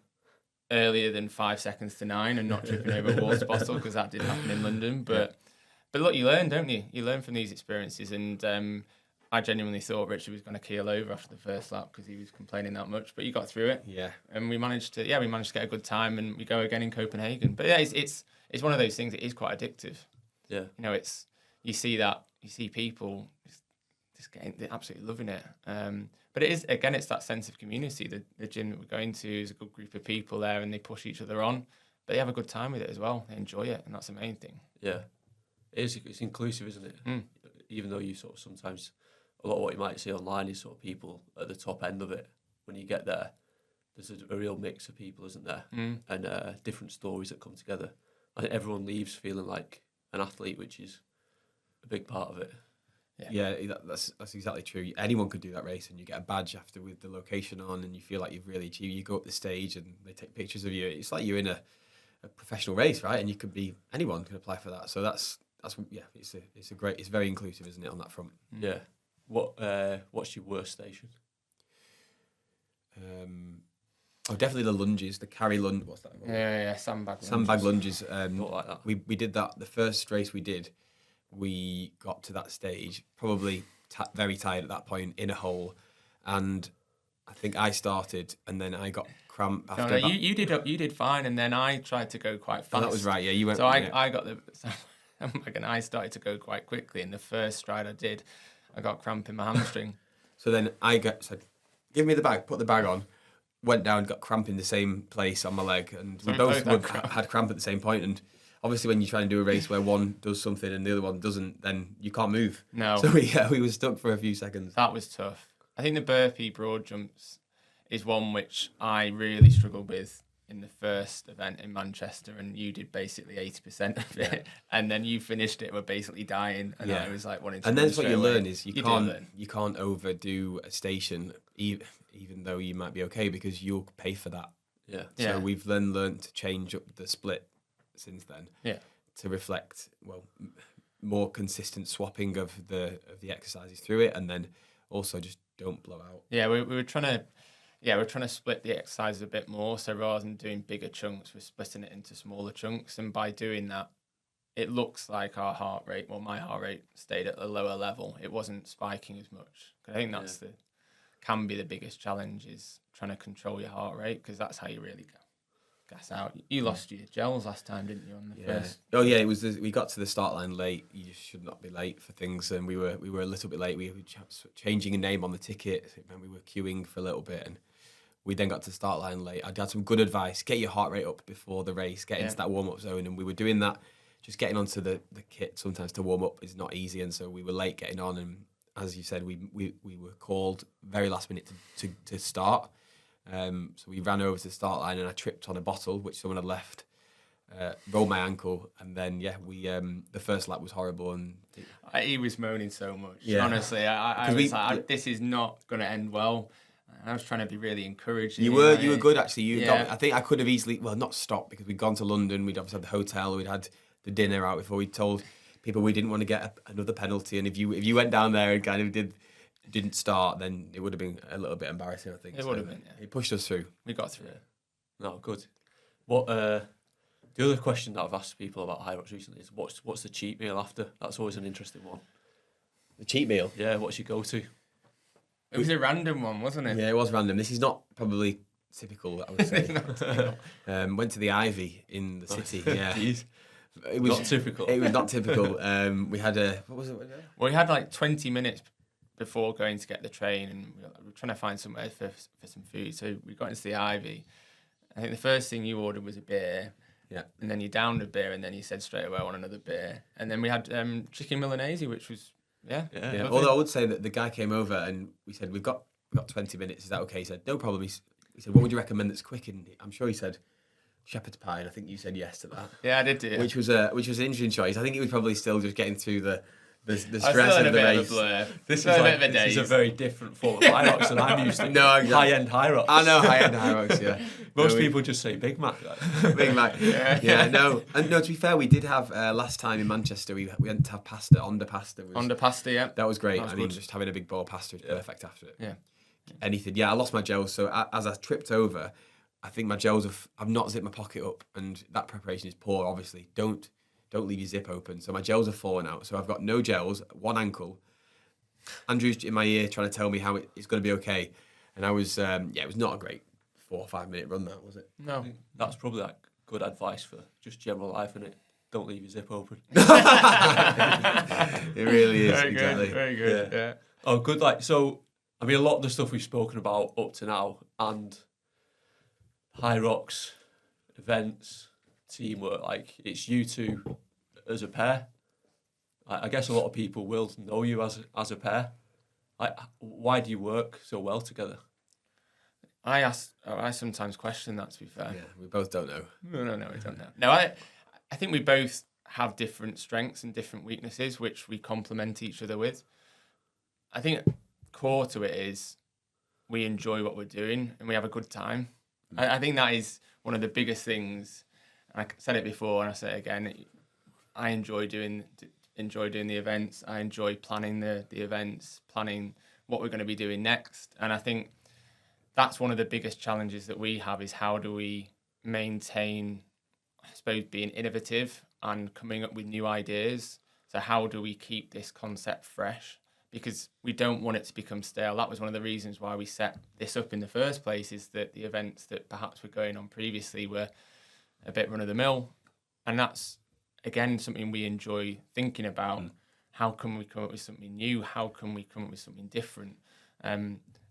earlier than 5 seconds to 9 and not tripping over a water bottle, because that did happen in London. But look, you learn, don't you? You learn from these experiences, and I genuinely thought Richard was going to keel over after the first lap because he was complaining that much, but you got through it. Yeah. And we managed to get a good time, and we go again in Copenhagen. But yeah, it's one of those things that is quite addictive. Yeah. You see people just they're absolutely loving it. But it is, again, it's that sense of community. The gym that we're going to is a good group of people there, and they push each other on. But they have a good time with it as well. They enjoy it, and that's the main thing. Yeah. It's inclusive, isn't it? Even though you sort of sometimes, a lot of what you might see online is sort of people at the top end of it. When you get there, there's a real mix of people, isn't there? And different stories that come together. I think everyone leaves feeling like an athlete, which is a big part of it. Yeah, that's exactly true. Anyone could do that race, and you get a badge after with the location on, and you feel like you've really achieved. You go up the stage, and they take pictures of you. It's like you're in a professional race, right? And you could be, anyone can apply for that. So that's it's very inclusive, isn't it, on that front? Yeah. What's your worst station? Definitely the lunges, the carry lunge. What's that? Yeah, sandbag lunges. Not like that. We did that the first race we did. We got to that stage, probably very tired at that point, in a hole, and I think I started, and then I got cramp after. No, you did fine, and then I tried to go quite fast. Oh, that was right. Yeah, you went. So I got the. So, and I started to go quite quickly. In the first stride I did, I got cramp in my hamstring. So then I said, "Give me the bag." Put the bag on. Went down, got cramp in the same place on my leg, and we both had cramp at the same point. And obviously, when you try and do a race where one does something and the other one doesn't, then you can't move. No. So we were stuck for a few seconds. That was tough. I think the burpee broad jumps is one which I really struggled with in the first event in Manchester, and you did basically 80% of it, and then you finished it, were basically dying, and I was like wanting to. And that's what you away. learn is you can't overdo a station, even though you might be okay, because you'll pay for that. Yeah. So we've then learned to change up the split since then. Yeah. To reflect more consistent swapping of the exercises through it, and then also just don't blow out. Yeah, we were trying to. Yeah, we're trying to split the exercises a bit more. So rather than doing bigger chunks, we're splitting it into smaller chunks. And by doing that, it looks like our heart rate, my heart rate stayed at a lower level. It wasn't spiking as much. I think that's can be the biggest challenge, is trying to control your heart rate, because that's how you really gas out. You lost your gels last time, didn't you, on the first? Oh yeah, it was. We got to the start line late. You just should not be late for things, and we were a little bit late. We were changing a name on the ticket, and we were queuing for a little bit, and we then got to the start line late. I had some good advice: get your heart rate up before the race, get into that warm up zone, and we were doing that. Just getting onto the kit sometimes to warm up is not easy, and so we were late getting on. And as you said, we were called very last minute to start. So we ran over to the start line, and I tripped on a bottle which someone had left, rolled my ankle, and then the first lap was horrible, and he was moaning so much. Yeah. Honestly, I was like, this is not going to end well. I was trying to be really encouraging. You were good actually. I think I could have easily not stopped, because we'd gone to London. We'd obviously had the hotel. We'd had the dinner out before. We told people we didn't want to get another penalty, and if you went down there and kind of didn't start, then it would have been a little bit embarrassing, I think. It would have been, He pushed us through. We got through it. No, good. What the other question that I've asked people about Hyrox recently is what's the cheat meal after? That's always an interesting one. The cheat meal? Yeah, what's your go-to? It was a random one, wasn't it? Yeah, it was random. This is not probably typical, I would say. Went to the Ivy in the city. Yeah. It was not typical. It was not typical. We had what was it? Well, we had like 20 minutes before going to get the train, and we were trying to find somewhere for some food. So we got into the Ivy. I think the first thing you ordered was a beer. Yeah. And then you downed a beer, and then you said straight away, I want another beer. And then we had chicken Milanese, which was, yeah. Although I would say that the guy came over and we said, we've got 20 minutes. Is that okay? He said, no problem. He said, what would you recommend that's quick? And I'm sure he said shepherd's pie, and I think you said yes to that. Yeah, I did do it. Which was an interesting choice. I think he was probably still just getting through the stress of the race. This is a very different form of Hyrox than I'm used to. High-end Hyrox. I know, high-end Hyrox, yeah. Most people just say Big Mac. Big Mac. Yeah, no. And no, to be fair, we did have, last time in Manchester, we went to have pasta, onda pasta. Onda pasta, yeah. That was great. Just having a big bowl of pasta was perfect after it. Yeah. Anything. Yeah, I lost my gels, so as I tripped over, I think my gels I've not zipped my pocket up, and that preparation is poor, obviously. Don't leave your zip open. So my gels have fallen out. So I've got no gels, one ankle. Andrew's in my ear trying to tell me how it's going to be okay. And I was, it was not a great 4 or 5 minute run, that was it? No. That's probably like good advice for just general life, innit? Don't leave your zip open. It really is, very exactly. Good, very good, yeah. Oh, good. Like, so, I mean, a lot of the stuff we've spoken about up to now, and Hyrox, events, teamwork, like, it's you two as a pair. I guess a lot of people will know you as a pair. Like, why do you work so well together? I sometimes question that, to be fair. Yeah, we both don't know. No, we don't know. No, I think we both have different strengths and different weaknesses, which we complement each other with. I think core to it is we enjoy what we're doing and we have a good time. I think that is one of the biggest things. I said it before and I say it again. I enjoy doing the events. I enjoy planning the events, planning what we're going to be doing next. And I think that's one of the biggest challenges that we have, is how do we maintain, I suppose, being innovative and coming up with new ideas. So how do we keep this concept fresh? because we don't want it to become stale. That was one of the reasons why we set this up in the first place, is that the events that perhaps were going on previously were a bit run-of-the-mill. And that's, again, something we enjoy thinking about. How can we come up with something new? How can we come up with something different?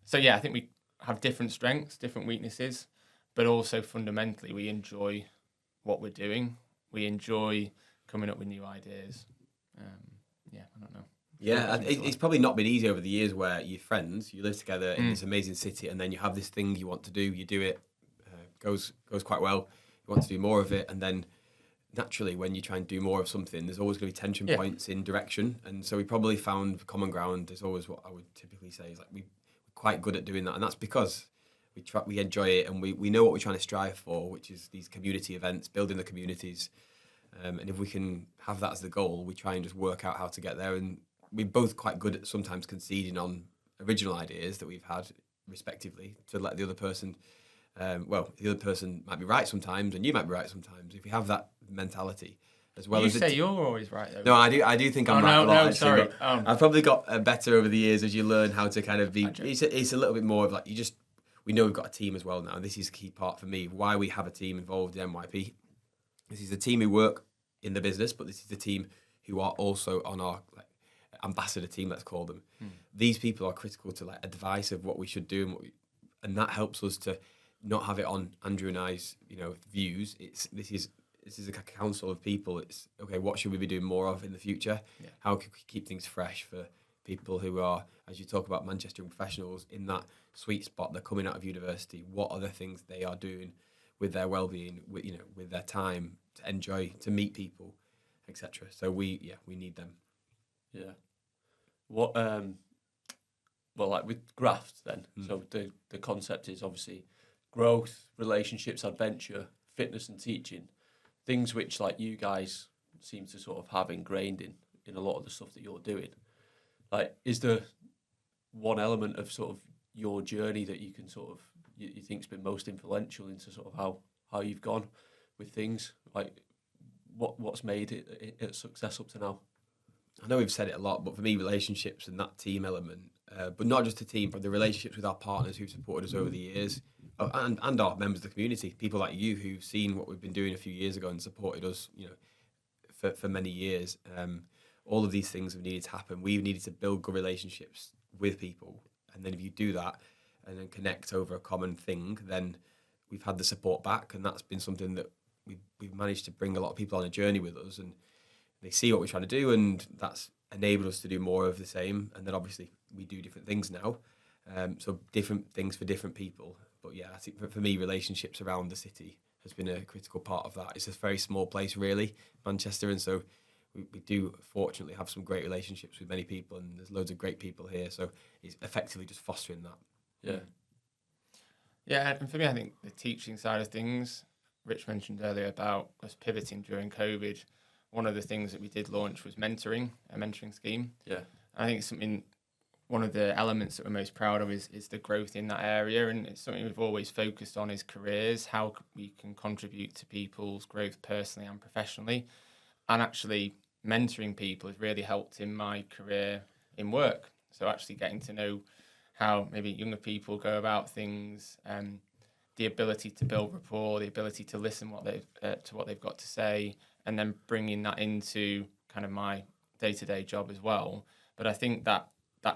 So yeah, I think we have different strengths, different weaknesses, but also fundamentally we enjoy what we're doing. We enjoy coming up with new ideas. I don't know. Yeah, it's probably not been easy over the years where you're friends, you live together in this amazing city, and then you have this thing you want to do, you do it, goes quite well, you want to do more of it, and then naturally when you try and do more of something, there's always going to be tension points in direction, and so we probably found common ground is always what I would typically say is like we're quite good at doing that, and that's because we enjoy it, and we know what we're trying to strive for, which is these community events, building the communities, and if we can have that as the goal, we try and just work out how to get there, and we're both quite good at sometimes conceding on original ideas that we've had respectively to let the other person, the other person might be right sometimes and you might be right sometimes. If we have that mentality, as well as you're always right though. No, I do think I'm right a lot. No, sorry. I've probably got better over the years as you learn how to kind of be. It's a little bit more of like we know we've got a team as well now. This is a key part for me. Why we have a team involved in NYP. This is the team who work in the business, but this is the team who are also on our ambassador team, let's call them. These people are critical to advice of what we should do, and that helps us to not have it on Andrew and I's views. This is a council of people. It's okay, what should we be doing more of in the future? How can we keep things fresh for people who are, as you talk about, Manchester professionals in that sweet spot? They're coming out of university. What are the things they are doing with their well-being, with their time to enjoy, to meet people, etc. So we need them. Yeah. What with Graft then, so the concept is obviously growth, relationships, adventure, fitness and teaching, things which you guys seem to sort of have ingrained in a lot of the stuff that you're doing. Is there one element of sort of your journey that you can sort of you think's been most influential into sort of how you've gone with things? What's made it a success up to now? I know we've said it a lot, but for me, relationships and that team element, but not just the team, but the relationships with our partners who've supported us over the years, and our members of the community, people like you who've seen what we've been doing a few years ago and supported us, for many years. All of these things have needed to happen. We've needed to build good relationships with people, and then if you do that and then connect over a common thing, then we've had the support back, and that's been something that we've managed to bring a lot of people on a journey with us, and they see what we're trying to do, and that's enabled us to do more of the same. And then obviously we do different things now, so different things for different people. But yeah, I think for me, relationships around the city has been a critical part of that. It's a very small place, really, Manchester, and so we do fortunately have some great relationships with many people, and there's loads of great people here. So it's effectively just fostering that. Yeah. Yeah, and for me, I think the teaching side of things, Rich mentioned earlier about us pivoting during COVID. One of the things that we did launch was a mentoring scheme. Yeah. I think it's one of the elements that we're most proud of is the growth in that area, and it's something we've always focused on is careers, how we can contribute to people's growth personally and professionally. And actually mentoring people has really helped in my career in work. So actually getting to know how maybe younger people go about things, the ability to build rapport, the ability to listen to what they've got to say, and then bringing that into kind of my day-to-day job as well. But I think that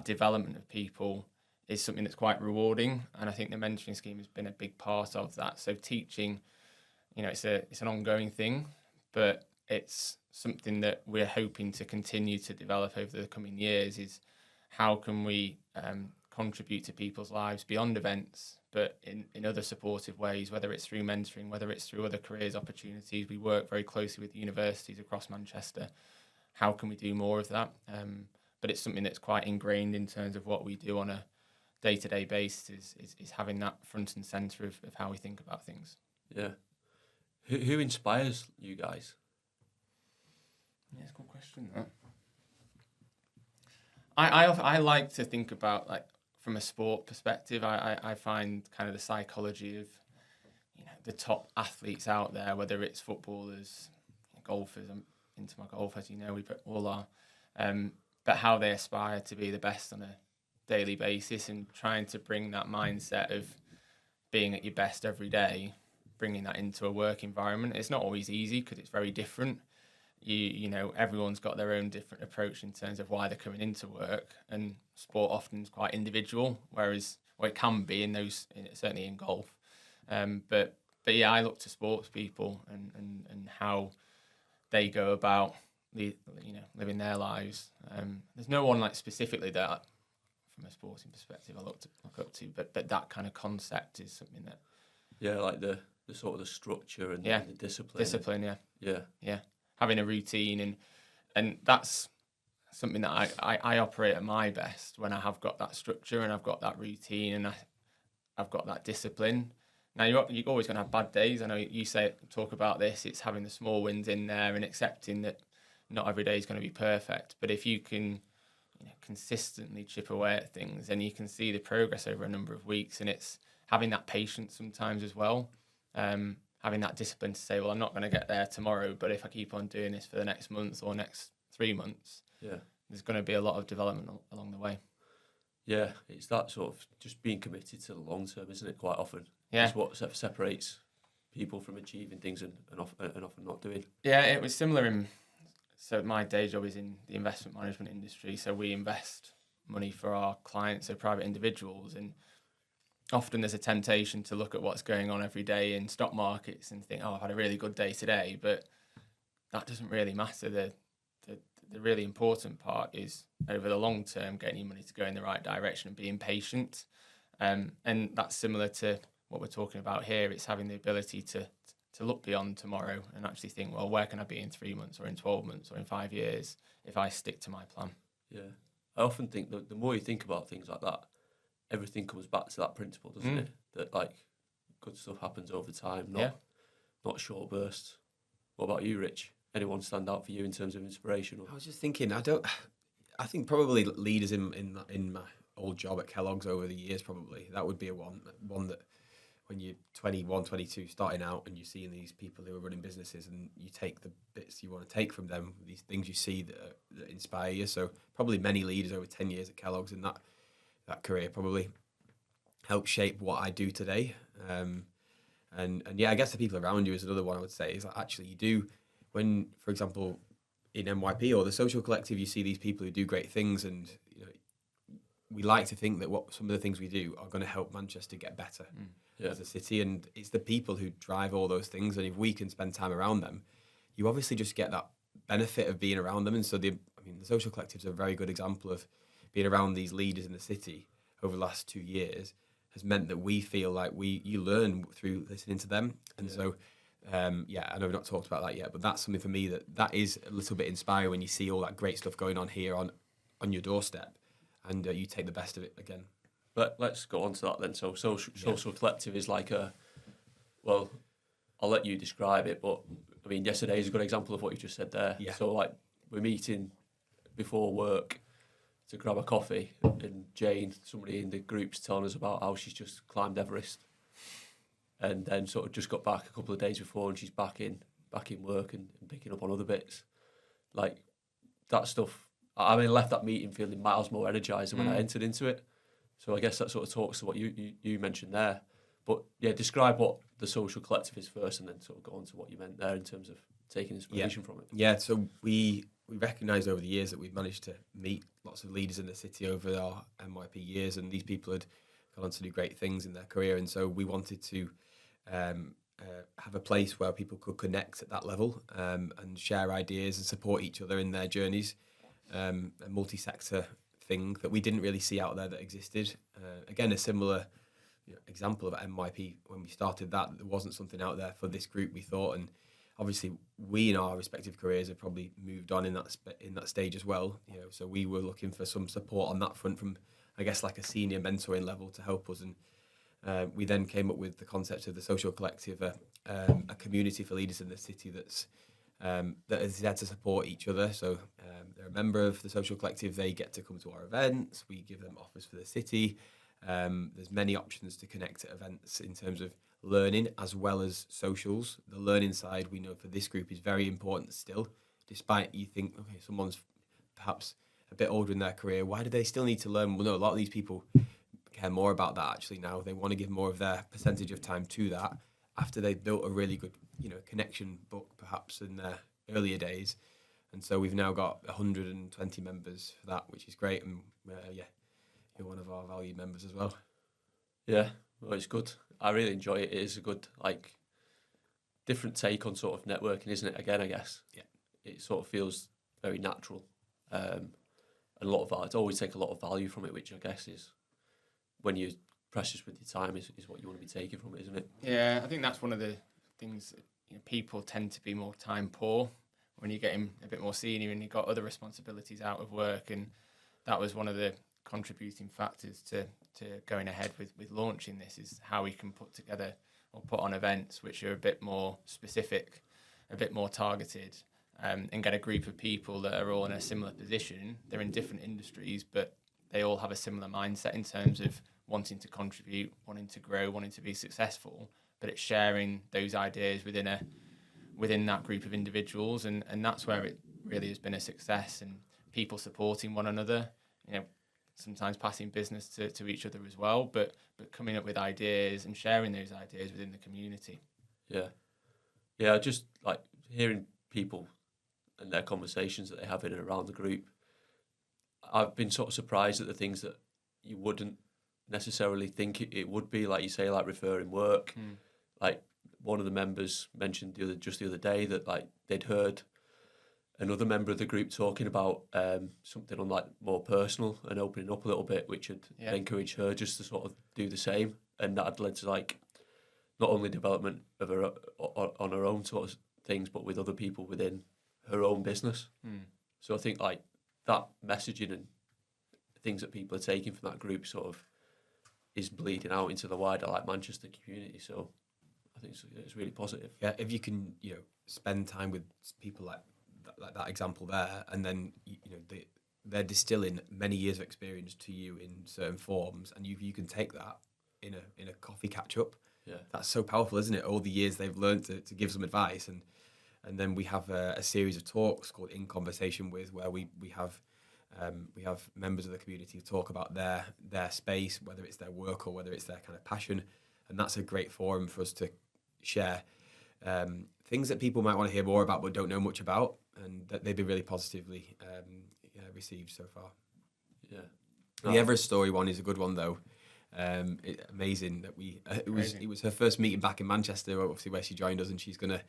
development of people is something that's quite rewarding, and I think the mentoring scheme has been a big part of that. So teaching, it's an ongoing thing, but it's something that we're hoping to continue to develop over the coming years, is how can we contribute to people's lives beyond events, but in other supportive ways, whether it's through mentoring, whether it's through other careers opportunities. We work very closely with universities across Manchester. How can we do more of that? But it's something that's quite ingrained in terms of what we do on a day-to-day basis, is having that front and centre of how we think about things. Yeah. Who inspires you guys? Yeah, it's a good question, that. I like to think about, from a sport perspective, I find kind of the psychology of the top athletes out there, whether it's footballers, golfers. I'm into my golf, as you know, we all are. but how they aspire to be the best on a daily basis, and trying to bring that mindset of being at your best every day, bringing that into a work environment. It's not always easy because it's very different. You know, everyone's got their own different approach in terms of why they're coming into work, and sport often is quite individual, whereas, well, it can be in those, certainly in golf. But yeah, I look to sports people and how they go about living their lives. There's no one like specifically that from a sporting perspective I look up to, but that kind of concept is something that like the sort of the structure and the discipline. Yeah, having a routine, and that's something that I operate at my best when I have got that structure and I've got that routine and I've got that discipline. Now, you're always going to have bad days. I know you talk about this. It's having the small wins in there and accepting that not every day is going to be perfect. But if you can consistently chip away at things, and you can see the progress over a number of weeks, and it's having that patience sometimes as well, having that discipline to say, well, I'm not going to get there tomorrow, but if I keep on doing this for the next month or next 3 months, there's going to be a lot of development along the way. Yeah, it's that sort of just being committed to the long term, isn't it? Quite often, yeah, it's what separates people from achieving things and often not doing. Yeah, it was similar so my day job is in the investment management industry, so we invest money for our clients, so private individuals, and often there's a temptation to look at what's going on every day in stock markets and think, oh, I've had a really good day today, but that doesn't really matter. The really important part is over the long term, getting your money to go in the right direction and being patient. And that's similar to what we're talking about here. It's having the ability to look beyond tomorrow and actually think, well, where can I be in 3 months or in 12 months or in 5 years if I stick to my plan? Yeah. I often think that the more you think about things like that, everything comes back to that principle, doesn't it? That like good stuff happens over time, not short bursts. What about you, Rich? Anyone stand out for you in terms of inspiration? I was just thinking, I think probably leaders in my old job at Kellogg's over the years, probably that would be one that when you're 21, 22, starting out, and you're seeing these people who are running businesses, and you take the bits you want to take from them, these things you see that inspire you. So probably many leaders over 10 years at Kellogg's in that career probably helped shape what I do today. And yeah, I guess the people around you is another one I would say, is that actually you do. When, for example, in NYP or the social collective, you see these people who do great things, and we like to think that some of the things we do are going to help Manchester get better as a city, and it's the people who drive all those things. And if we can spend time around them, you obviously just get that benefit of being around them. And so the social collective is a very good example of being around these leaders in the city over the last 2 years has meant that we feel like you learn through listening to them, and so. I know we've not talked about that yet, but that's something for me that is a little bit inspiring when you see all that great stuff going on here on your doorstep, and you take the best of it again. But let's go on to that then. So social collective is like I'll let you describe it, but I mean, yesterday is a good example of what you just said there. Yeah. So like we're meeting before work to grab a coffee, and Jane, somebody in the group's telling us about how she's just climbed Everest. And then sort of just got back a couple of days before, and she's back in work and picking up on other bits. Like that stuff, I left that meeting feeling miles more energised than when I entered into it. So I guess that sort of talks to what you mentioned there. But yeah, describe what the social collective is first, and then sort of go on to what you meant there in terms of taking inspiration from it. Yeah, so we recognised over the years that we've managed to meet lots of leaders in the city over our NYP years, and these people had gone on to do great things in their career, and so we wanted to have a place where people could connect at that level and share ideas and support each other in their journeys. A multi-sector thing that we didn't really see out there that existed. Again, a similar example of NYP when we started that, there wasn't something out there for this group, we thought, and obviously we in our respective careers have probably moved on in that stage as well. So we were looking for some support on that front from, I guess, like a senior mentoring level to help us, and we then came up with the concept of the social collective, a community for leaders in the city that is there to support each other. So they're a member of the social collective. They get to come to our events. We give them offers for the city. There's many options to connect at events in terms of learning as well as socials. The learning side, we know for this group, is very important still, despite you think, okay, someone's perhaps a bit older in their career, why do they still need to learn? Well, no, a lot of these people care more about that actually now. They want to give more of their percentage of time to that after they've built a really good, connection book perhaps in their earlier days. And so we've now got 120 members for that, which is great. And you're one of our valued members as well. Yeah, well, it's good. I really enjoy it. It is a good, different take on sort of networking, isn't it? Again, I guess. Yeah. It sort of feels very natural. And a lot of it always take a lot of value from it, which I guess is when you're precious with your time is what you want to be taking from it, isn't it? Yeah, I think that's one of the things that, people tend to be more time poor when you're getting a bit more senior and you've got other responsibilities out of work, and that was one of the contributing factors to going ahead with launching this, is how we can put together or put on events which are a bit more specific, a bit more targeted, and get a group of people that are all in a similar position. They're in different industries, but they all have a similar mindset in terms of wanting to contribute, wanting to grow, wanting to be successful, but it's sharing those ideas within that group of individuals, and that's where it really has been a success, and people supporting one another, sometimes passing business to each other as well, but coming up with ideas and sharing those ideas within the community. Yeah, just like hearing people and their conversations that they have in and around the group. I've been sort of surprised at the things that you wouldn't necessarily think it would be, like you say, like referring work. Like one of the members mentioned just the other day that like they'd heard another member of the group talking about something on like more personal and opening up a little bit, which had encouraged her just to sort of do the same, and that had led to like not only development of her on her own sort of things, but with other people within her own business. So I think like that messaging and things that people are taking from that group sort of is bleeding out into the wider like Manchester community. So I think it's really positive. Yeah, if you can, spend time with people like that example there, and then they're distilling many years of experience to you in certain forms, and you can take that in a coffee catch up. Yeah, that's so powerful, isn't it? All the years they've learned to give some advice, and then we have a series of talks called In Conversation With, where we have members of the community talk about their space, whether it's their work or whether it's their kind of passion, and that's a great forum for us to share things that people might want to hear more about but don't know much about, and that they've been really positively received so far. Yeah, the Everest story one is a good one though. Amazing that it was her first meeting back in Manchester, obviously where she joined us, and she's gonna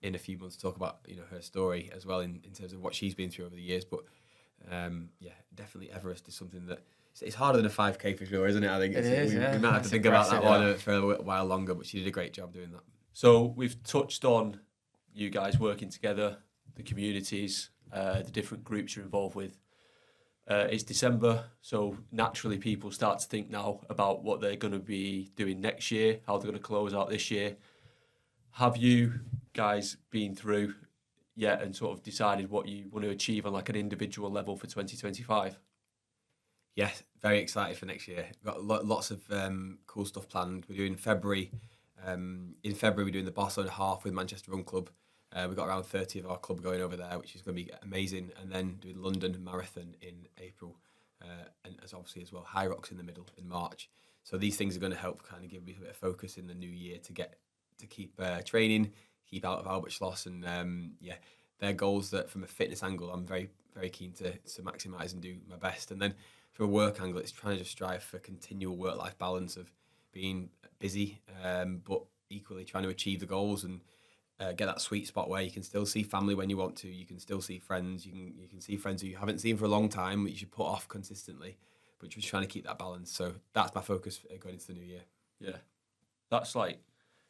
in a few months talk about her story as well in terms of what she's been through over the years. But definitely Everest is something that it's harder than a 5K for sure, isn't it? I think we might have to think about that one for a while longer, but she did a great job doing that. So we've touched on you guys working together, the communities, the different groups you're involved with. It's December, so naturally people start to think now about what they're going to be doing next year, how they're going to close out this year. Have you guys been through yet and sort of decided what you want to achieve on like an individual level for 2025? Yeah, very excited for next year. We've got lots of cool stuff planned. We're doing February. In February, we're doing the Barcelona Half with Manchester Run Club. We've got around 30 of our club going over there, which is going to be amazing. And then doing London Marathon in April. And as obviously as well, Hyrox in the middle in March. So these things are going to help kind of give me a bit of focus in the new year to keep training, keep out of Albert Schloss. And they're goals that from a fitness angle, I'm very, very keen to maximise and do my best. And then from a work angle, it's trying to just strive for continual work-life balance of being busy, but equally trying to achieve the goals and get that sweet spot where you can still see family when you want to, you can still see friends, you can see friends who you haven't seen for a long time, that you should put off consistently, but just trying to keep that balance. So that's my focus going into the new year. Yeah, that's like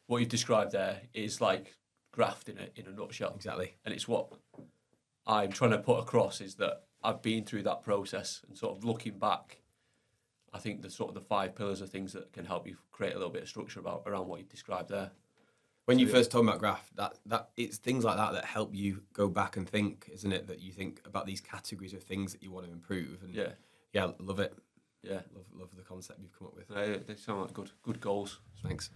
what you've described there is like graft in a nutshell. Exactly. And it's what I'm trying to put across is that I've been through that process, and sort of looking back, I think the sort of the 5 pillars are things that can help you create a little bit of structure around what you described there. When you first told me about graft, that it's things like that help you go back and think, isn't it? That you think about these categories of things that you want to improve. And yeah, love it. Yeah, love the concept you've come up with. They sound like good goals. Thanks.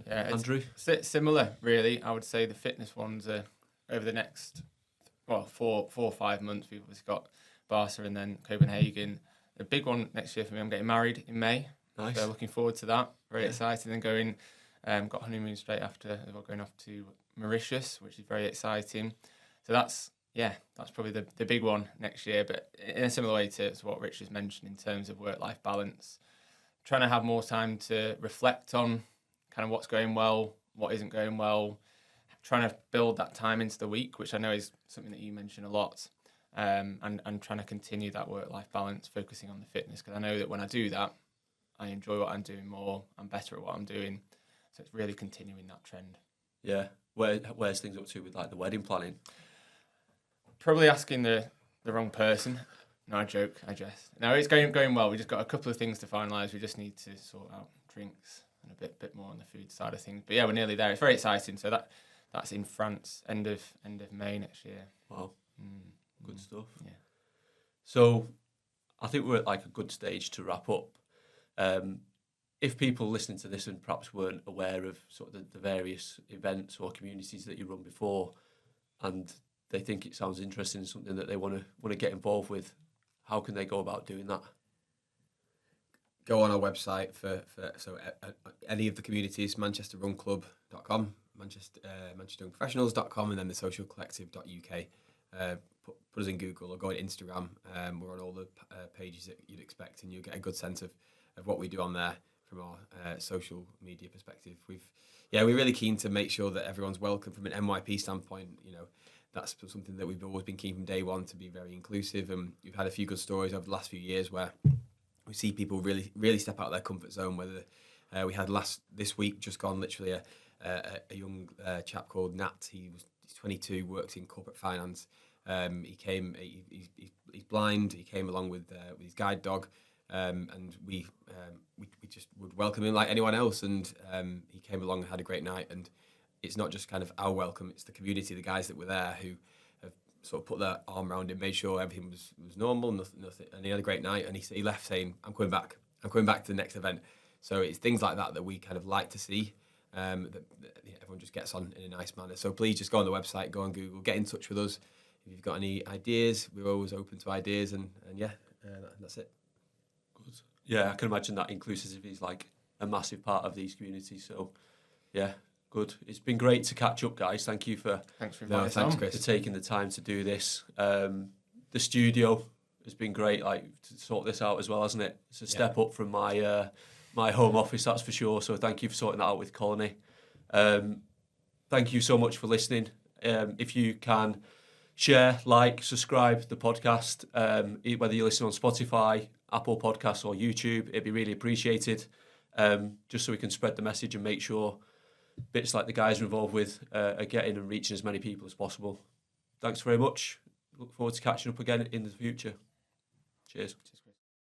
Yeah, Andrew? Similar, really. I would say the fitness ones are over the next 4 or 5 months. We've obviously got Barca and then Copenhagen. The big one next year for me, I'm getting married in May. Nice. So looking forward to that. Very excited. And going, got honeymoon straight after, going off to Mauritius, which is very exciting. So that's probably the big one next year. But in a similar way to what Rich has mentioned in terms of work-life balance, trying to have more time to reflect on kind of what's going well, what isn't going well, trying to build that time into the week, which I know is something that you mention a lot, and trying to continue that work-life balance, focusing on the fitness, because I know that when I do that, I enjoy what I'm doing more, I'm better at what I'm doing, so it's really continuing that trend. Yeah. Where's things up to with like the wedding planning? Probably asking the wrong person. No, I joke, I jest. No, it's going well. We just got a couple of things to finalise. We just need to sort out drinks and a bit more on the food side of things. But yeah, we're nearly there. It's very exciting. So that's in France, end of May next year. Wow. Good stuff. Yeah. So I think we're at like a good stage to wrap up. If people listening to this and perhaps weren't aware of sort of the various events or communities that you run before, and they think it sounds interesting, something that they want to get involved with, how can they go about doing that? Go on our website for any of the communities, manchesterrunclub.com, manchesteryoungprofessionals.com, and then the socialcollective.uk. Put us in Google or go on Instagram. We're on all the pages that you'd expect, and you'll get a good sense of what we do on there from our social media perspective. We're really keen to make sure that everyone's welcome from an NYP standpoint. You know, that's something that we've always been keen from day one, to be very inclusive, and we've had a few good stories over the last few years where we see people really step out of their comfort zone. Whether we had this week just gone, literally a young chap called Nat. He's 22, works in corporate finance. He's blind. He came along with his guide dog, and we just would welcome him like anyone else. And he came along and had a great night. And it's not just kind of our welcome; it's the community, the guys that were there who have sort of put their arm around him, made sure everything was normal, nothing, and he had a great night. And he left saying, "I'm coming back. I'm coming back to the next event." So it's things like that we kind of like to see. That everyone just gets on in a nice manner. So please just go on the website, go on Google, get in touch with us. If you've got any ideas, we're always open to ideas, and that's it. Good. Yeah, I can imagine that inclusivity is like a massive part of these communities. So, yeah, good. It's been great to catch up, guys. Thank you for Chris, for taking the time to do this. The studio has been great, like to sort this out as well, hasn't it? It's a step up from my my home office, that's for sure. So thank you for sorting that out with Colony. Thank you so much for listening. If you can share, like, subscribe the podcast, whether you listen on Spotify, Apple Podcasts or YouTube, it'd be really appreciated, just so we can spread the message and make sure bits like the guys are involved with are getting and reaching as many people as possible. Thanks very much. Look forward to catching up again in the future. Cheers.